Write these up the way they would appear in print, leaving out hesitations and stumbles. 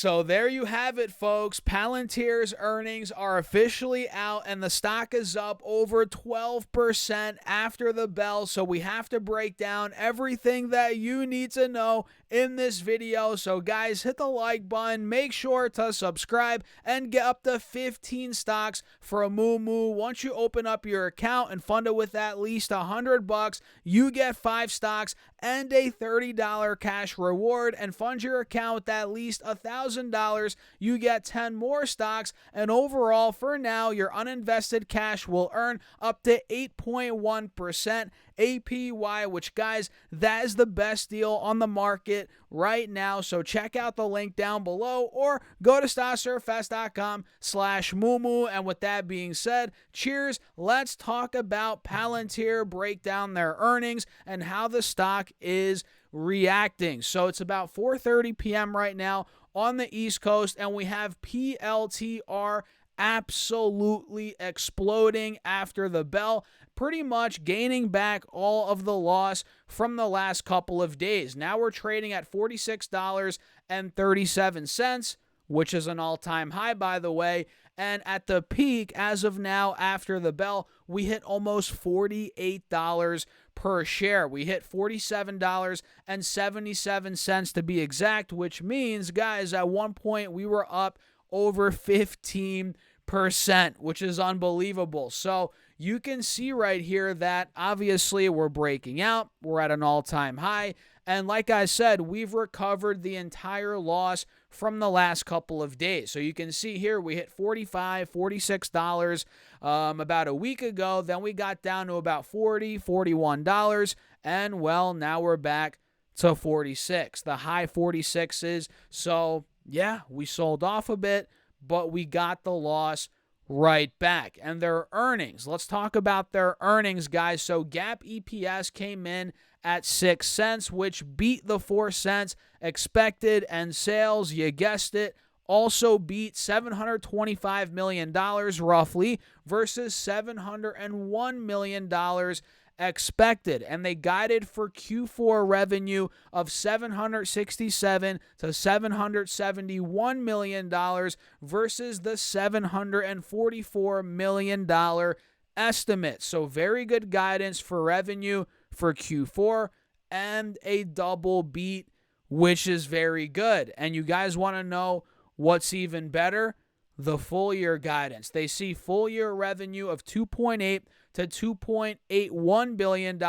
So there you have it, folks. Palantir's earnings are officially out, and the stock is up over 12% after the bell. So we have to break down everything that you need to know in this video. So guys, hit the like button, make sure to subscribe, and get up to 15 stocks for a moo. Once you open up your account and fund it with at least $100, you get 5 stocks and a $30 cash reward, and fund your account with at least $1,000, you get 10 more stocks, and overall for now your uninvested cash will earn up to 8.1% APY, which guys, that is the best deal on the market right now. So check out the link down below or go to stocksurfest.com/moo. And with that being said, cheers. Let's talk about Palantir, break down their earnings and how the stock is reacting. So it's about 4:30 p.m. right now on the East Coast, and we have PLTR absolutely exploding after the bell, pretty much gaining back all of the loss from the last couple of days. Now we're trading at $46.37, which is an all-time high, by the way. And at the peak, as of now, after the bell, we hit almost $48 per share. We hit $47.77 to be exact, which means, guys, at one point we were up over 15%, which is unbelievable. So you can see right here that obviously we're breaking out. We're at an all-time high. And like I said, we've recovered the entire loss from the last couple of days. So you can see here we hit $45, $46 about a week ago. Then we got down to about $40, $41. And well, now we're back to 46, the high 46s. So yeah, we sold off a bit, but we got the loss right back. And their earnings, let's talk about their earnings, guys. So GAAP EPS came in at 6 cents, which beat the 4 cents expected, and sales, you guessed it, also beat $725 million roughly versus $701 million expected. And they guided for Q4 revenue of $767 to $771 million versus the $744 million estimate. So very good guidance for revenue for Q4 and a double beat, which is very good. And you guys want to know what's even better? The full year guidance. They see full year revenue of $2.8 to $2.81 billion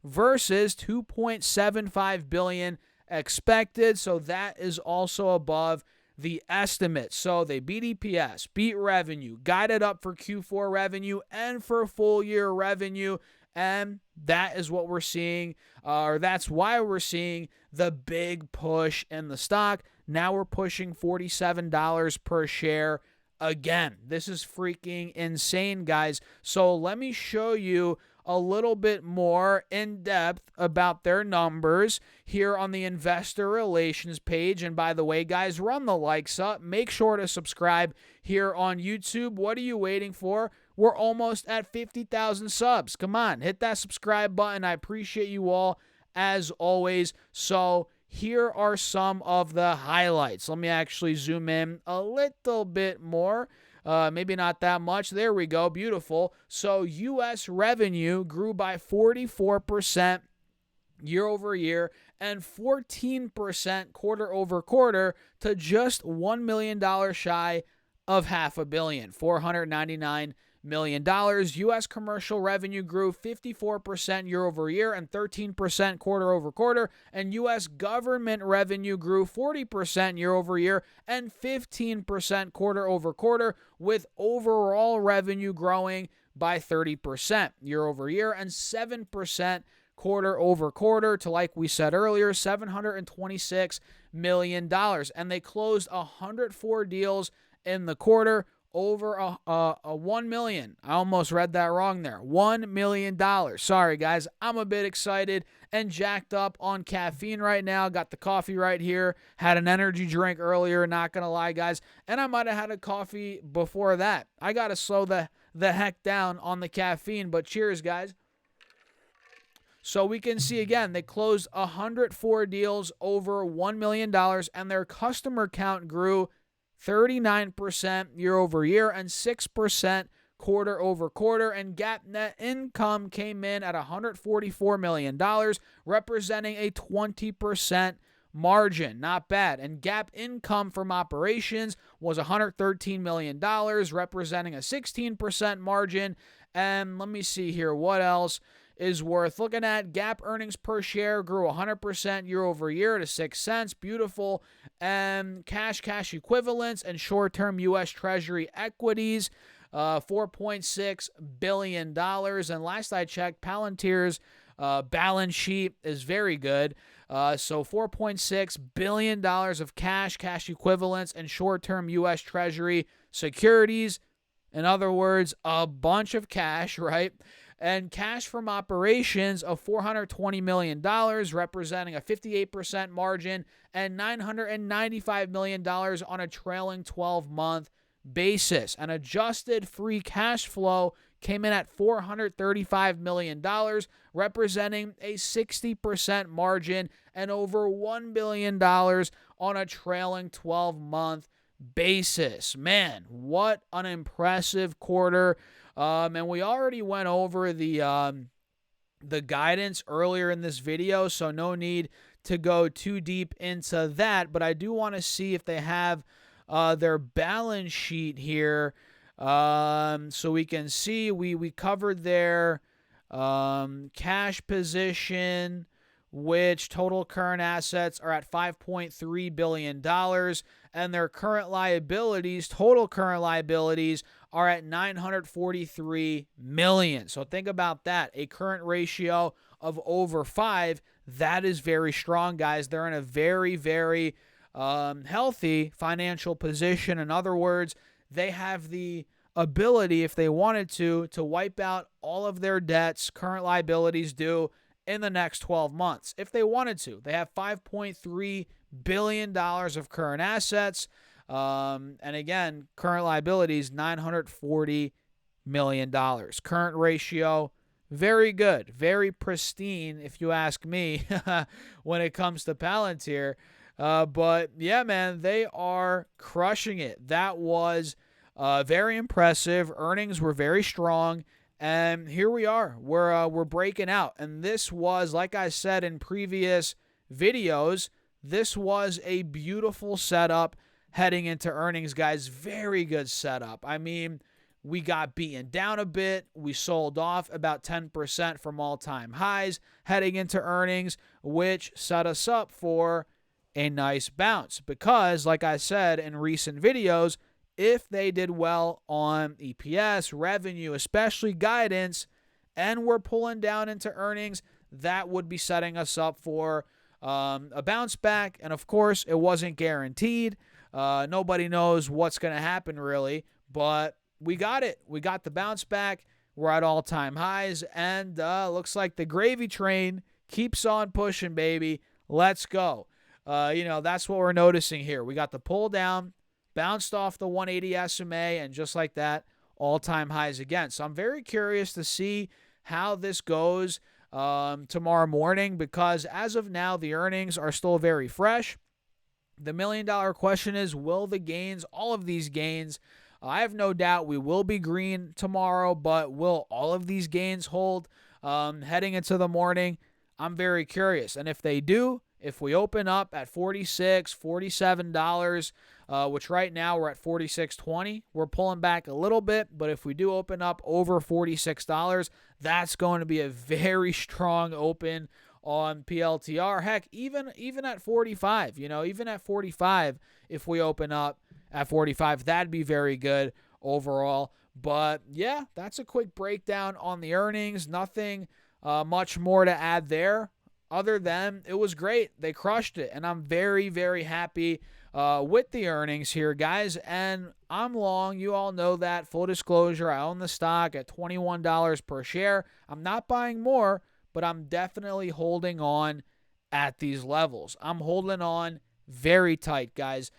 versus $2.75 billion expected. So that is also above the estimate. So they beat EPS, beat revenue, guided up for Q4 revenue and for full year revenue. And that is what we're seeing, or that's why we're seeing the big push in the stock. Now we're pushing $47 per share again. This is freaking insane, guys. So let me show you a little bit more in depth about their numbers here on the investor relations page. And by the way, guys, run the likes up. Make sure to subscribe here on YouTube. What are you waiting for? We're almost at 50,000 subs. Come on, hit that subscribe button. I appreciate you all as always. So here are some of the highlights. Let me actually zoom in a little bit more. Maybe not that much. There we go. Beautiful. So U.S. revenue grew by 44% year over year and 14% quarter over quarter to just $1 million shy of $500 million, $499 million. U.S. commercial revenue grew 54% year over year and 13% quarter over quarter, and U.S. government revenue grew 40% year over year and 15% quarter over quarter, with overall revenue growing by 30% year over year and 7% quarter over quarter to, like we said earlier, $726 million. And they closed 104 deals in the quarter over a 1 million. I almost read that wrong there. $1 million. Sorry, guys. I'm a bit excited and jacked up on caffeine right now. Got the coffee right here. Had an energy drink earlier, not going to lie, guys. And I might have had a coffee before that. I got to slow the heck down on the caffeine, but cheers, guys. So we can see again, they closed 104 deals over $1 million, and their customer count grew 39% year over year and 6% quarter over quarter. And GAAP net income came in at $144 million, representing a 20% margin. Not bad. And GAAP income from operations was $113 million, representing a 16% margin. And let me see here, what else is worth looking at. GAAP earnings per share grew 100% year over year to 6 cents. Beautiful. And cash equivalents, and short-term U.S. Treasury equities, $4.6 billion. And last I checked, Palantir's balance sheet is very good. So $4.6 billion of cash equivalents, and short-term U.S. Treasury securities. In other words, a bunch of cash, right? And cash from operations of $420 million, representing a 58% margin, and $995 million on a trailing 12-month basis. An adjusted free cash flow came in at $435 million, representing a 60% margin, and over $1 billion on a trailing 12-month basis. Man, what an impressive quarter. And we already went over the guidance earlier in this video, so no need to go too deep into that. But I do want to see if they have their balance sheet here, so we can see we covered their cash position, which total current assets are at $5.3 billion, and their current liabilities, total current liabilities, are at $943 million. So think about that. A current ratio of over 5. That is very strong, guys. They're in a very, very healthy financial position. In other words, they have the ability, if they wanted to wipe out all of their debts, current liabilities due in the next 12 months. If they wanted to. They have $5.3 billion of current assets. And again, current liabilities, $940 million. Current ratio, very good, very pristine, if you ask me, when it comes to Palantir. But yeah, man, they are crushing it. That was very impressive. Earnings were very strong. And here we are. We're breaking out. And this was, like I said in previous videos, this was a beautiful setup heading into earnings, guys. Very good setup. I mean, we got beaten down a bit. We sold off about 10% from all-time highs heading into earnings, which set us up for a nice bounce. Because, like I said in recent videos, if they did well on EPS, revenue, especially guidance, and we're pulling down into earnings, that would be setting us up for a bounce back. And of course, it wasn't guaranteed. Nobody knows what's going to happen really, but we got it. We got the bounce back. We're at all-time highs, and looks like the gravy train keeps on pushing, baby. Let's go. That's what we're noticing here. We got the pull down, bounced off the 180 SMA, and just like that, all-time highs again. So I'm very curious to see how this goes tomorrow morning, because as of now, the earnings are still very fresh. The million-dollar question is, will the gains, all of these gains, I have no doubt we will be green tomorrow, but will all of these gains hold heading into the morning? I'm very curious. And if they do, if we open up at $46, $47, which right now we're at $46.20, we're pulling back a little bit, but if we do open up over $46, that's going to be a very strong open on PLTR. Heck, even at 45, even at 45, if we open up at 45, that'd be very good overall. But yeah, that's a quick breakdown on the earnings. Nothing much more to add there, other than it was great. They crushed it, and I'm very, very happy with the earnings here, guys. And I'm long. You all know that. Full disclosure, I own the stock at $21 per share. I'm not buying more, but I'm definitely holding on at these levels. I'm holding on very tight, guys.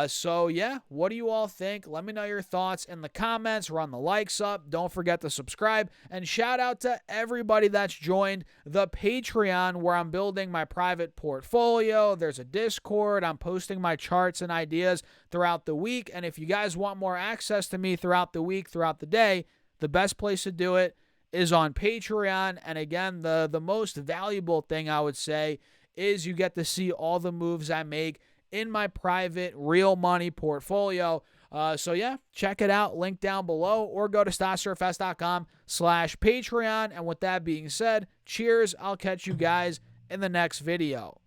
So yeah, what do you all think? Let me know your thoughts in the comments. Run the likes up. Don't forget to subscribe. And shout out to everybody that's joined the Patreon, where I'm building my private portfolio. There's a Discord. I'm posting my charts and ideas throughout the week. And if you guys want more access to me throughout the week, throughout the day, the best place to do it is on Patreon. And again, the most valuable thing I would say is you get to see all the moves I make in my private real money portfolio. So yeah, check it out. Link down below, or go to stocksurfs.com/Patreon. And with that being said, cheers. I'll catch you guys in the next video.